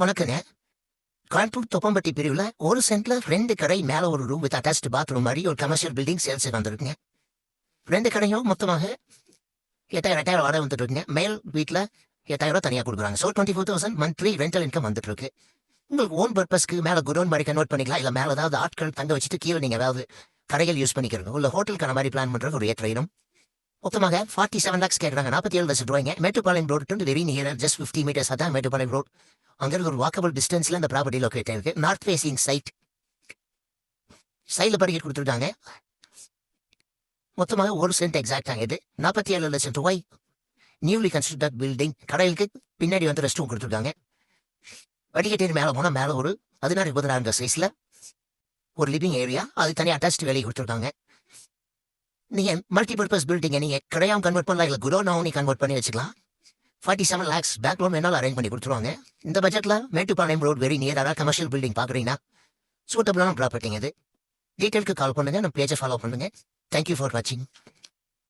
வணக்கங்க. கோயம்புத்தூர் தொப்பம்பட்டி பிரிவுல 1 சென்ட்ல 2 கடை மேல ஒரு ரூம் வித் அட்டாச்டு பாத்ரூம் மாதிரி ஒரு கமர்ஷியல் பில்டிங் சேல்ஸுக்கு வந்திருக்குங்க. 2 கடையும் மொத்தமாக 8,000 வாடகை வந்துட்டு இருக்குங்க. மேல் வீட்டில் 8,000 தனியாக கொடுக்குறாங்க. ஸோ 24,000 மந்த்லி ரெண்டல் இன்கம் வந்துட்டு இருக்கு. உங்களுக்கு ஓன் பர்பஸ்க்கு மேலே குடோன் மாதிரி கன்வெர்ட் பண்ணிக்கலாம். இல்லை மேலே ஏதாவது ஆட்கள் தங்க வச்சுட்டு கீழே நீங்கள் ஏதாவது கடைகள் யூஸ் பண்ணிக்கிறது இல்லை ஹோட்டலுக்கான மாதிரி பிளான் பண்ணுறது ஒரு ஏற்ற இடம். மொத்தமாக 47 lakhs கேட்குறாங்க. 47 லட்சம் ரூபாய்ங்க. Mettupalayam road to very near, just 50 meters அதான் மேட்டுப்பாளையம் ரோட். அங்கிருந்து ஒரு வாக்கபிள் டிஸ்டன்ஸ்ல இந்த ப்ராப்பர்ட்டி லொக்கேட் இருக்கு. North facing side. சைடில் படிக்கட் கொடுத்துருக்காங்க. மொத்தமாக 1 சென்ட் எக்ஸாக்டாக இது 47 லட்சம் ரூபாய். Newly constructed building. கடைகளுக்கு பின்னாடி வந்து ரெஸ்ட் ரூம் கொடுத்துருக்காங்க. படிக்கட்டு மேலே போனால் மேலே ஒரு 16-24 சைஸில் ஒரு லிவிங் ஏரியா, அது தனியாக அட்டாச்டு வேலையை கொடுத்துருக்காங்க. நீங்கள் மல்டிபர்பஸ் பில்டிங்கை நீங்கள் கடையாகவும் கன்வெர்ட் பண்ணலாம், இல்லை குடோனாகவும் நீ கன்வெர்ட் பண்ணி வச்சுக்கலாம். 47 lakhs பேக் லோன் வேணாலும் அரேஞ்ச் பண்ணி கொடுத்துருவாங்க. இந்த பட்ஜெட்டில் மேட்டுப்பாளையம் ரோட் வெரி நியராக கமர்ஷியல் பில்டிங் பார்க்குறீங்கன்னா சூட்டபிளான ப்ராப்பர்ட்டிங்க இது. டீட்டெயிலுக்கு கால் பண்ணுங்கள், நம்ம பேஜை ஃபாலோ பண்ணுங்கள். தேங்க்யூ ஃபார் வாட்சிங்.